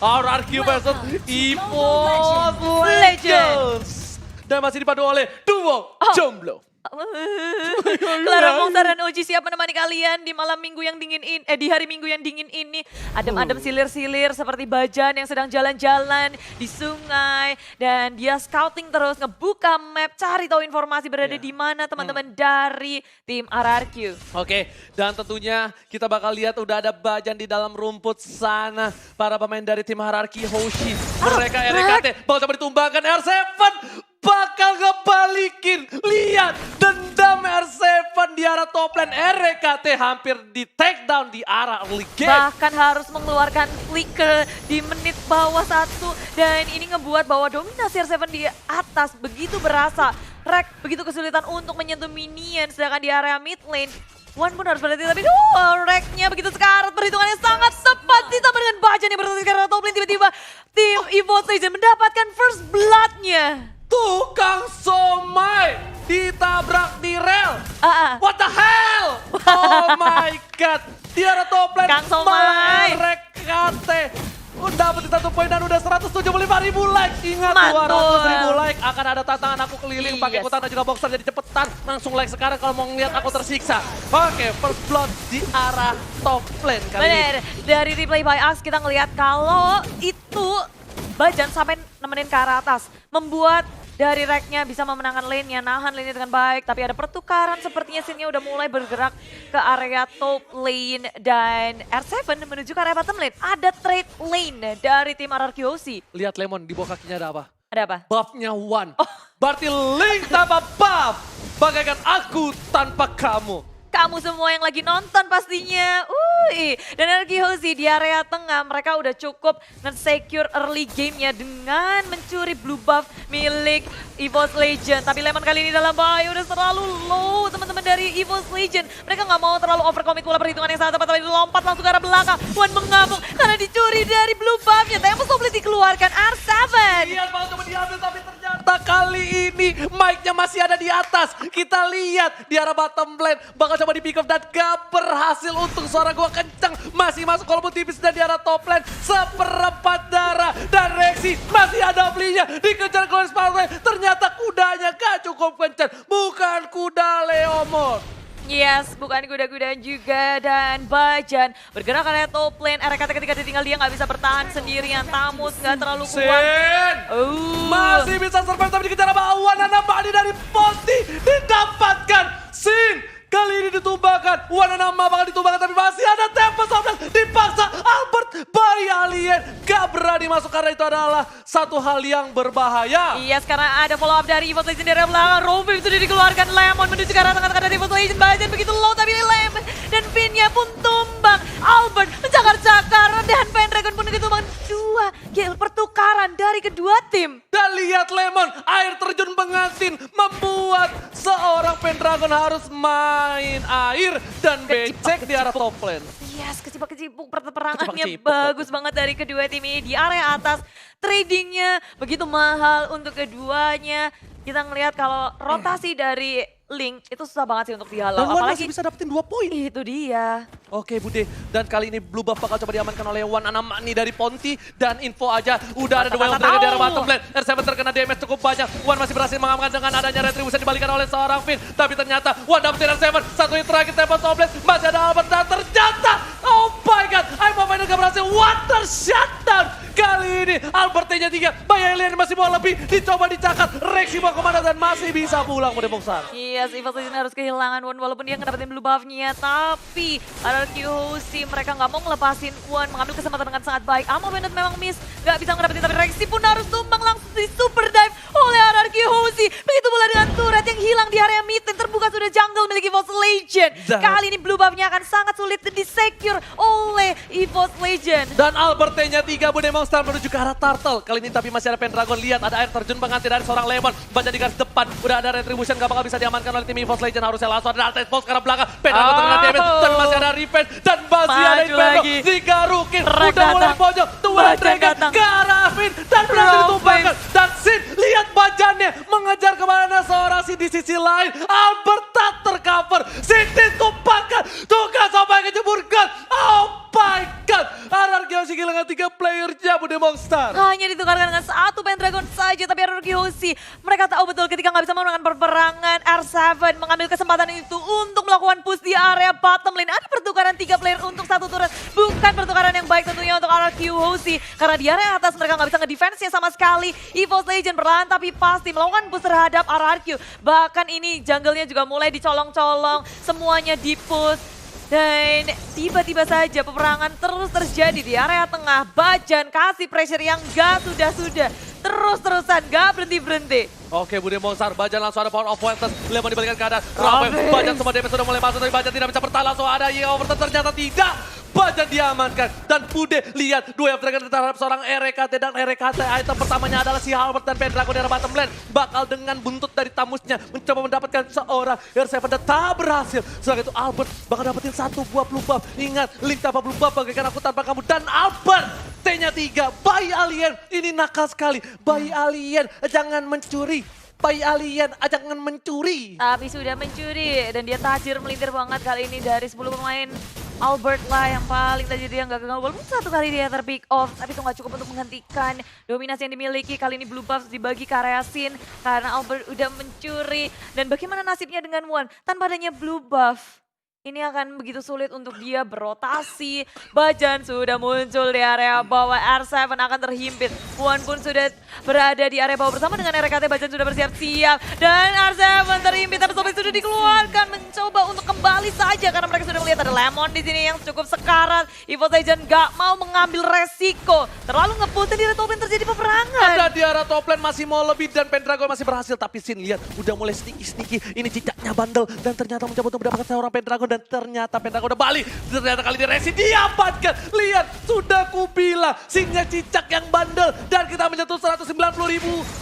RRQ versus EVOS Legends. Dan masih dipandu oleh duo jomblo. Clara Monster dan Oji siap menemani kalian di malam minggu yang dingin ini, di hari minggu yang dingin ini. Adem-adem silir-silir seperti Bajan yang sedang jalan-jalan di sungai. Dan dia scouting terus, ngebuka map, cari tahu informasi berada di mana teman-teman dari tim RRQ. Oke, dan tentunya kita bakal lihat udah ada Bajan di dalam rumput sana. Para pemain dari tim RRQ Hoshi. Mereka RKT bakal coba ditumbangkan R7. Bakal ngebalikin, lihat dendam R7 di arah top lane. RKT hampir di take down di arah early game. Bahkan harus mengeluarkan flicker di menit bawah 1. Dan ini ngebuat bahwa dominasi R7 di atas begitu berasa. Rek begitu kesulitan untuk menyentuh minion, sedangkan di area mid lane Wan pun harus berhati, tapi Reknya begitu sekarat, perhitungannya sangat tepat ditambah dengan Bajan yang berhenti karena top lane. Tiba-tiba tim EVOS Legends mendapatkan first blood-nya. Tukang somai ditabrak di rel. What the hell? Oh my god. Di arah top lane Kang Somai. RKT udah dapat 1 poin dan udah 175.000 like. Ingat 200.000 like akan ada tantangan aku keliling pakai ikutan dan juga boxer, jadi cepetan langsung like sekarang kalau mau ngeliat aku tersiksa. Oke, first blood di arah top lane kali ini. Dari replay by Axe kita ngelihat kalau itu Bajan sampai nemenin ke arah atas, membuat dari Reknya bisa memenangkan lane-nya, nahan lane-nya dengan baik. Tapi ada pertukaran, sepertinya scene-nya udah mulai bergerak ke area top lane. Dan R7 menuju ke area bottom lane. Ada trade lane dari tim RRQOC. Lihat Lemon, di bawah kakinya ada apa? Ada apa? Buff-nya One. Berarti Link tanpa buff, bagaikan aku tanpa kamu. Kamu semua yang lagi nonton pastinya. Dan RRQOC di area tengah mereka udah cukup nge-secure early game-nya dengan mencuri blue buff milik EVOS Legends. Tapi Lemon kali ini dalam bahaya, udah terlalu low teman-teman dari EVOS Legends. Mereka nggak mau terlalu overcommit pula, perhitungan yang sangat tepat. Tapi lompat langsung ke arah belakang. Wan mengamuk karena dicuri dari blue buff-nya. Tempo Soblit dikeluarkan R7. Iya, mau coba diambil tapi ternyata kali ini mic-nya masih ada di atas. Kita lihat di arah bottom lane bakal coba di pick up dan gak berhasil. Untung suara gua kenceng, masih masuk walaupun tipis. Dan di arah top lane seperempat darah dan Rexy masih ada belinya, dikejar Glorious Power. Ternyata kudanya gak cukup kencang, bukan kuda Leomon. Yes, bukan kuda-kuda juga. Dan Bajan bergerak ke area top lane. RKT ketika ditinggal dia nggak bisa bertahan sendirian. Tamus nggak terlalu kuat. Sin masih bisa survive tapi dikejar sama Awan. Nambani dari Ponti didapatkan. Sin kali ini ditumbangkan. Wananama bakal ditumbangkan tapi masih ada tempo Soblet. Dipaksa Albert bayi alien. Gak berani masuk karena itu adalah satu hal yang berbahaya. Yes, karena ada follow up dari EVOS Legends dari belakang. Rompi sudah dikeluarkan. Lemon menuju ke arah tengah-tengah dari EVOS Legends. Bajan begitu low tapi Lemon dan pinnya pun tumbang. Albert mencakar-cakar dan Pendragon pun ditumbang. Dua kill pertukaran dari kedua tim. Dan lihat Lemon, air terjun pengantin membuat seorang Pendragon harus main air dan becek di arah top lane. Yes, kecipuk-kecipuk peperangannya bagus banget dari kedua tim ini di area atas. Tradingnya begitu mahal untuk keduanya. Kita ngelihat kalau rotasi dari Link itu susah banget sih untuk dihalau. Dan Wan Apalagi masih bisa dapetin 2 poin. itu dia. Oke Bude, dan kali ini blue buff bakal coba diamankan oleh Wananamani dari Ponti. Dan info aja, udah ada duel dragon di arah bottom lane. R7 terkena damage cukup banyak. Wan masih berhasil mengamankan dengan adanya retribution dibalikan oleh seorang Finn. Tapi ternyata Wan dapetin R7, satu hit terakhir tempo Soblet. Masih ada Albert dan ternyata, oh my god, Aimo Final gak berhasil. Water shutdown. Kali ini Albert T-nya 3, Bayi Alien masih mau lebih, dicoba dicakar. Rexy mau kemana dan masih bisa pulang Bude Bongsar. Yes, EVOS Legends harus kehilangan Wan walaupun dia ngedapetin blue buff-nya. Tapi RRQOC mereka nggak mau ngelepasin Wan, mengambil kesempatan dengan sangat baik. Amo Bennett memang miss, nggak bisa ngedapetin tapi Rexy pun harus tumbang langsung di super dive oleh RRQOC. Begitu pula dengan turret yang hilang di area mid lane, terbuka sudah jungle milik EVOS Legends. Kali ini blue buff-nya akan sangat sulit di-secure oleh EVOS Legends. Dan Albert T-nya 3, Bude Monster menuju ke arah Turtle. Kali ini tapi masih ada Pendragon, lihat ada air terjun pengantin dari seorang Lemon. Baca di garis depan, udah ada retribution gak bakal bisa diamankan oleh tim EVOS Legends. Harusnya langsung ada Altes Pulse ke arah belakang. Pendragon terkena damage dan masih ada revenge. Dan masih ada Inferno digarukin. Udah mulai pojok, Tuan Dragon ke arah Finn dan berhasil ditumbangkan. Dan Sin, lihat bajannya mengejar kemana seorang Sin di sisi lain. Albert tak tercover, Sin ditumpahkan. Tugas sampai kejeburkan. Oh my god, RRQOC kehilangan 3 playernya Bude Monster. Hanya ditukarkan dengan satu Pendragon saja, tapi RRQ Hoshi mereka tahu betul ketika nggak bisa memenangkan peperangan, R7 mengambil kesempatan itu untuk melakukan push di area bottom lane. Ada pertukaran 3 player untuk satu turret, bukan pertukaran yang baik tentunya untuk RRQ Hoshi. Karena di area atas mereka nggak bisa ngedefense-nya sama sekali. EVOS Legend perlahan tapi pasti melakukan push terhadap RRQ. Bahkan ini jungle-nya juga mulai dicolong-colong, semuanya di-push. Dan tiba-tiba saja peperangan terus terjadi di area tengah. Bajan kasih pressure yang gak sudah-sudah. Terus-terusan gak berhenti-berhenti. Oke, Bude Monster, Bajan langsung ada power of Fuentes. Lemon dibalikan keadaan. Rafael, Bajan semua damage sudah mulai masuk, tapi Bajan tidak bisa bertahan. Langsung ada Overton, ternyata tidak. Bajan diamankan. Dan Bude lihat dua yang terkait terhadap seorang RKT. Dan RKT item pertamanya adalah si Albert dan Pendragon dari bottom lane. Bakal dengan buntut dari tamusnya mencoba mendapatkan seorang R7 dan tak berhasil. Setelah itu Albert bakal dapetin satu buah blue buff. Ingat, Link tanpa blue buff bagaikan aku tanpa kamu. Dan Albert T-nya 3, bayi alien. Ini nakal sekali. Bayi alien, jangan mencuri. Bayi alien, jangan mencuri. Tapi sudah mencuri dan dia tajir melintir banget kali ini dari 10 pemain. Albert lah yang paling tadi dia nggak gagal, walaupun satu kali dia terpick off, tapi itu nggak cukup untuk menghentikan dominasi yang dimiliki. Kali ini blue buff dibagi ke area Sin karena Albert udah mencuri. Dan bagaimana nasibnya dengan Wan tanpa adanya blue buff? Ini akan begitu sulit untuk dia berotasi. Bajan sudah muncul di area bawah, R7 akan terhimpit. Wan pun sudah berada di area bawah bersama dengan RKT. Bajan sudah bersiap-siap. Dan R7 terhimpit, tapi Sobek sudah dikeluarkan. Mencoba untuk kembali saja karena mereka sudah melihat ada Lemon di sini yang cukup sekarat. EVOS Legend gak mau mengambil resiko. Terlalu ngeputin di top lane terjadi peperangan. Ada di arah top lane masih mau lebih dan Pendragon masih berhasil. Tapi Sin lihat udah mulai sneaky. Ini jejaknya bandel dan ternyata mencoba untuk mendapatkan seorang Pendragon. Dan ternyata Pendragon udah balik. Ternyata kali ini Resi diamankan. Lihat, sudah kubilang Sinnya cicak yang bandel. Dan kita menyentuh 190.000.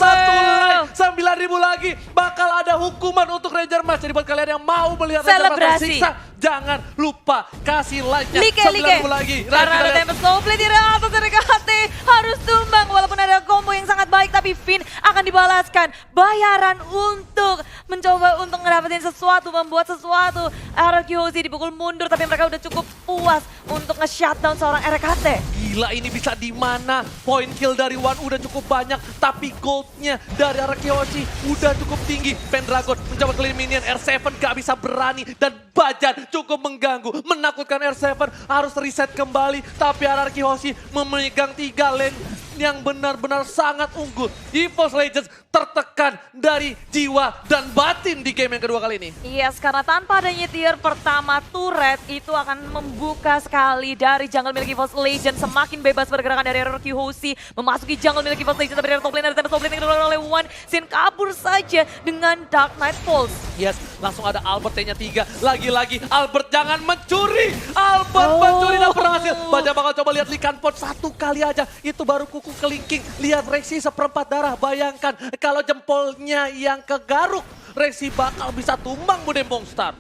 Satu line, 9.000 lagi. Bakal ada hukuman untuk Ranger Mas. Jadi buat kalian yang mau melihat Ranger Mas tersiksa, jangan lupa kasih like-nya 9.000 lagi. Karena ada Tempest Soulblade di atas RKT. Harus tumbang walaupun ada combo yang sangat baik. Tapi Finn akan dibalaskan. Bayaran untuk mencoba untuk ngedapetin sesuatu, membuat sesuatu. RRQ Hoshi dipukul mundur tapi mereka udah cukup puas untuk nge-shutdown seorang RKT. Gila, ini bisa di mana? Point kill dari Wan udah cukup banyak, tapi goldnya dari RRQ Hoshi udah cukup tinggi. Pendragon mencoba clean minion, R7 gak bisa berani dan Bajan cukup mengganggu, menakutkan R7 harus reset kembali. Tapi RRQ Hoshi memegang 3 lane yang benar-benar sangat unggul. EVOS Legends tertekan dari jiwa dan batin di game yang kedua kali ini. Yes, karena tanpa adanya tier pertama turret itu akan membuka sekali dari jungle milik EVOS Legends. Semakin bebas pergerakan dari RRQ Hoshi memasuki jungle milik EVOS Legends. Tapi dari top lane ada Tempest Soulblade yang dilakukan oleh Wan. Sin kabur saja dengan Dark Knight Pulse. Yes, langsung ada Albert T-nya 3. Lagi-lagi Albert jangan mencuri. Albert mencuri dan berhasil. Baja bakal coba lihat Likan Pot satu kali aja. Itu baru kuku kelingking. Lihat Rexy seperempat darah. Bayangkan kalau jempolnya yang kegaruk, Rexy bakal bisa tumbang Bude Monster.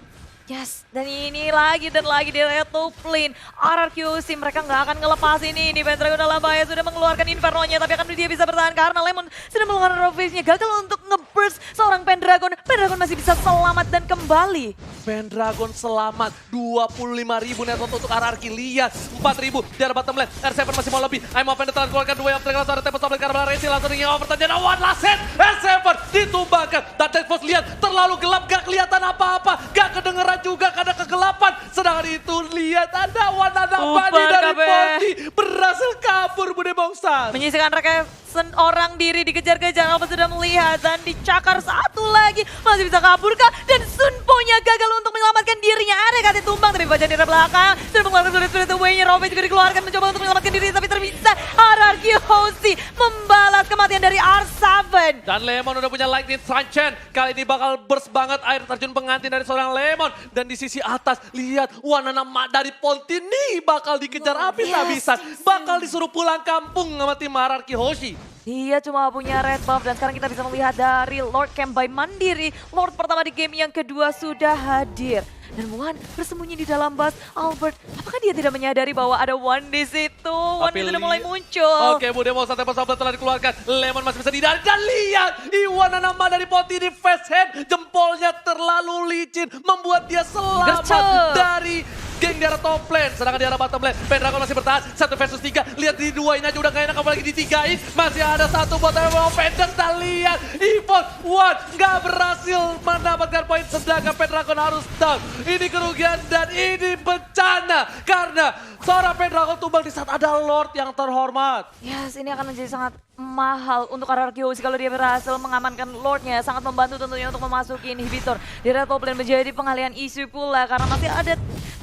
Yes, dan ini lagi dan lagi di area top lane. RRQ Hoshi mereka nggak akan ngelepas ini. Pendragon dalam bahaya sudah mengeluarkan Inferno-nya, tapi akan dia bisa bertahan karena Lemon sudah mengeluarkan Rovage-nya. Gagal untuk nge-burst seorang Pendragon. Pendragon masih bisa selamat dan kembali. Pendragon selamat, 25.000 net untuk RRQ. Lihat, 4.000 di arah bottom lane. R7 masih mau lebih. I'm open telah keluarkan 2 yang terkena suara Tempest Soulblade karena Resi langsung ingin overturn. Dan one last set, R7 ditumbangkan. Dan Tempest lihat, terlalu gelap, gak kelihatan apa-apa. Gak kedengeran juga karena kegelapan. Sedangkan itu lihat ada Bani dari Ponti berhasil kabur Bude Monster. Menyisikan rekesan orang diri dikejar-kejar. Albert sudah melihat dan dicakar satu lagi. Masih bisa kabur kah? Dan Sunpo-nya gagal untuk menyelamatkan dirinya. RKT tumbang tapi Bajan di belakang. Sudah mengeluarkan sulit way-nya. Rovage juga dikeluarkan mencoba untuk menyelamatkan diri tapi terbisa. RRQ Hoshi membalas kematian dari R7. Dan Lemon udah punya lightning Sunshine. Kali ini bakal burst banget air terjun pengantin dari seorang Lemon. Dan di sisi atas, lihat Wanana dari Ponti nih bakal dikejar habis-habisan. Bakal disuruh pulang kampung sama tim RRQ Hoshi. Dia cuma punya red buff dan sekarang kita bisa melihat dari Lord Camp by Mandiri. Lord pertama di game yang kedua sudah hadir. Dan Wan bersembunyi di dalam bus. Albert, apakah dia tidak menyadari bahwa ada Wan di situ? Wan Tapi sudah mulai muncul. Oke, Bude mau sampai pas telah dikeluarkan. Lemon masih bisa dihindari. Dan lihat, Iwananama dari Ponti di face hand. Jempolnya terlalu licin. Membuat dia selamat Gercep. dari geng di arah top lane. Sedangkan di arah bottom lane, Pendragon masih bertahan. 1 versus 3. Lihat di duain aja udah gak enak. Apalagi ditigain. Masih ada satu buat Fender. Dan lihat, Evos One gak berhasil mendapatkan poin. Sedangkan Pendragon harus down. Ini kerugian dan ini bencana. Karena seorang Pendragon tumbang di saat ada Lord yang terhormat. Yes, ini akan menjadi sangat mahal untuk RRQ kalau dia berhasil mengamankan Lordnya. Sangat membantu tentunya untuk memasuki inhibitor. Di area top lane menjadi pengalihan isu pula karena masih ada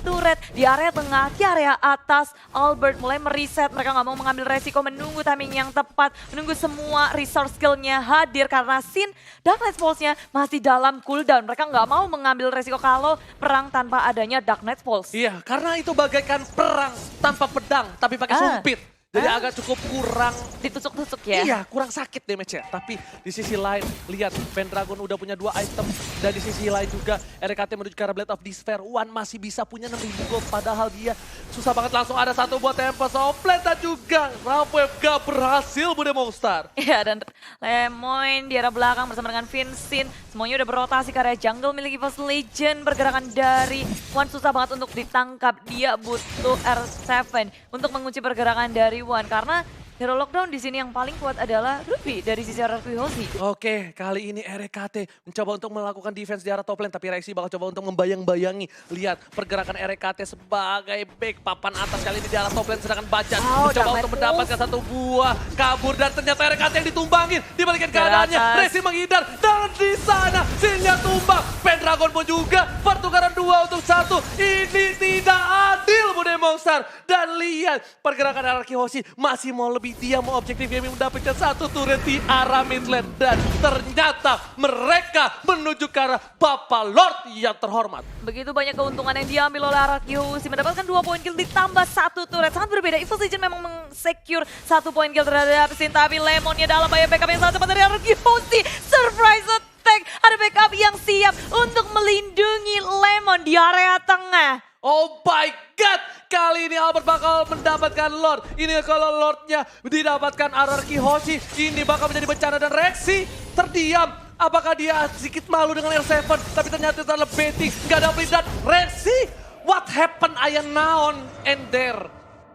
turret di area tengah, di area atas. Albert mulai mereset, mereka nggak mau mengambil resiko, menunggu timing yang tepat, menunggu semua resource skillnya hadir karena Sin Dark Knight Pulse-nya masih dalam cooldown. Mereka nggak mau mengambil resiko kalau perang tanpa adanya Dark Knight Pulse. Iya, karena itu bagaikan perang tanpa pedang, tapi pakai sumpit. Jadi agak cukup kurang, Ditusuk-tusuk ya? iya kurang sakit damage-nya. Tapi di sisi lain, lihat Pendragon udah punya 2 item. Dan di sisi lain juga RKT menuju ke arah Blade of Despair. One masih bisa punya 6.000 gold, padahal dia susah banget. Langsung ada satu buat Tempest Offlane dan juga Rampwave gak berhasil Bude Monster. Iya, dan Lemoyne di arah belakang bersama dengan Vincent. Semuanya udah berotasi ke area jungle milik EVOS Legend. Pergerakan dari Wan susah banget untuk ditangkap. Dia butuh R7 untuk mengunci pergerakan dari Wan. Karena hero lockdown di sini yang paling kuat adalah Ruby dari sisi RRQ Hoshi. Oke, kali ini RKT mencoba untuk melakukan defense di arah top lane, tapi Rexy bakal coba untuk membayang-bayangi. Lihat pergerakan RKT sebagai back papan atas kali ini di arah top lane, sedangkan Bajan mencoba untuk mendapatkan satu buah kabur dan ternyata RKT yang ditumbangin. Dibalikin keadaannya, Rexy menghindar dan di sana Sinnya tumbang. Pendragon pun juga pertukaran 2 untuk 1. Ini tidak adil Bude Monster. Dan lihat pergerakan RRQ Hoshi masih mau lebih, dia mau objektif gaming mendapatkan satu turret di arah mid lane. Dan ternyata mereka menuju ke arah Bapak Lord yang terhormat. Begitu banyak keuntungan yang diambil oleh RRQ Hoshi, mendapatkan 2 poin kill ditambah 1 turret. Sangat berbeda, EVOS Legend memang meng-secure 1 poin kill terhadap Sin, tapi Lemonnya dalam bahaya backup yang sangat cepat dari RRQ Hoshi. Surprise attack, ada backup yang siap untuk melindungi Lemon di area tengah. Oh my god, kali ini Albert bakal mendapatkan Lord. Ini kalau Lordnya didapatkan RRQ Hoshi, ini bakal menjadi bencana dan Rexy terdiam. Apakah dia sedikit malu dengan R7, tapi ternyata itu adalah baiting, gak ada dan Rexy, what happened ayah naon and there?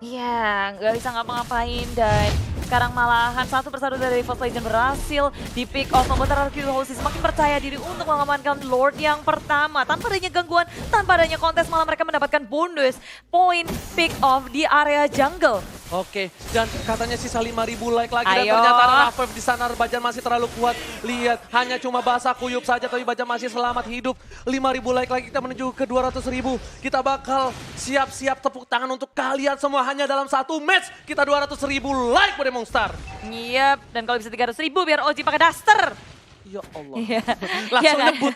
Iya, nggak bisa ngapa-ngapain dan sekarang malahan satu persatu dari EVOS Legend berhasil di pick off, membuat RRQ Hoshi semakin percaya diri untuk mengamankan Lord yang pertama. Tanpa adanya gangguan, tanpa adanya kontes, malah mereka mendapatkan bonus poin pick off di area jungle. Oke, dan katanya sisa 5.000 like lagi dan Ayo. ternyata ada Rafev di sana. Bajan masih terlalu kuat. Lihat, hanya cuma basah kuyup saja tapi Bajan masih selamat hidup. 5.000 like lagi, kita menuju ke 200.000. Kita bakal siap-siap tepuk tangan untuk kalian semua hanya dalam satu match. Kita 200.000 like Bude Monster. Yep, dan kalau bisa 300.000 biar Oji pakai daster. Ya Allah. Iya. Langsung Iya kan? nyebut.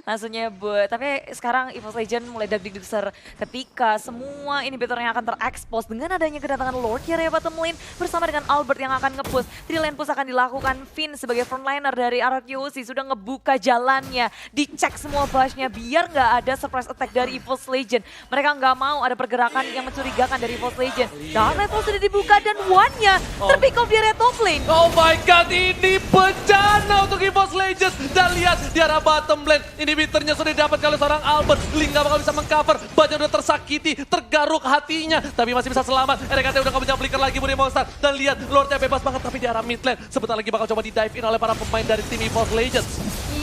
Langsung nyebut. Tapi sekarang EVOS Legend mulai deg-deger ketika semua inhibitornya akan terekspos dengan adanya kedatangan Lord di area bottom lane bersama dengan Albert yang akan nge-push. 3 lane push akan dilakukan. Finn sebagai frontliner dari RRQ Hoshi sudah ngebuka jalannya. Dicek semua bush-nya biar nggak ada surprise attack dari EVOS Legend. Mereka nggak mau ada pergerakan yang mencurigakan dari EVOS Legend. Dan level sudah dibuka dan one-nya terpick off di area top lane. Oh my god, ini bencana untuk EVOS Legends. Dan lihat di arah bottom lane, inhibitornya sudah didapatkan oleh seorang Albert. Link gak bakal bisa mengcover, Bajan udah tersakiti, tergaruk hatinya. Tapi masih bisa selamat, RKT udah gak bisa flicker lagi Bude Monster. Dan lihat, Lordnya bebas banget tapi di arah mid lane. Sebentar lagi bakal coba di-dive in oleh para pemain dari tim EVOS Legends.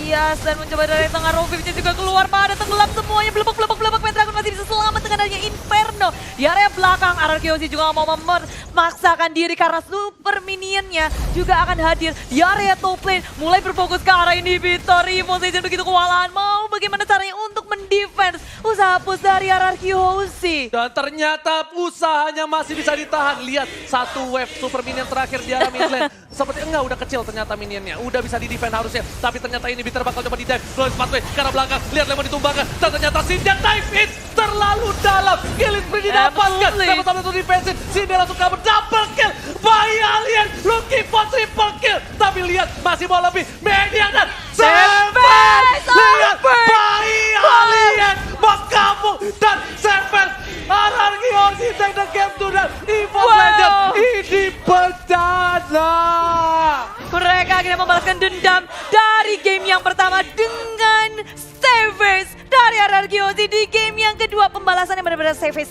Iya, dan mencoba dari tengah Rovivnya juga keluar pada tenggelam semuanya. Belebek-belebek Pendragon masih bisa selamat dengan adanya Inferno. Di area belakang, RRQ Hoshi juga mau memaksakan diri karena super minionnya juga akan hadir di area top lane. Mulai berfokus ke arah inhibitor. EVOS Legend begitu kewalahan. Mau bagaimana caranya untuk mendefense usaha push dari RRQ Hoshi. Dan ternyata usahanya masih bisa ditahan. Lihat, satu wave super minion terakhir di arah mid lane. Seperti enggak, udah kecil ternyata minionnya. Udah bisa di-defend harusnya. Tapi ternyata inhibitor bakal coba di-dive. Lois pathway ke arah belakang. Lihat Lemon ditumbangkan. Dan ternyata Sinja dive in terlalu dalam. Killing spree didapatkan. Dapat satu untuk defensive. Sinja langsung cover. Double kill. Bayi Alien looking for triple kill. Tapi lihat, masih mau lebih. Media dan Seven. Lihat, Bayi Alien masih take the game to dan EVOS Wow. Legends ini perdana. Mereka akhirnya membalaskan dendam dari game yang pertama dengan savage dari RRQ Ozzy. Di game yang kedua pembalasannya benar-benar savage.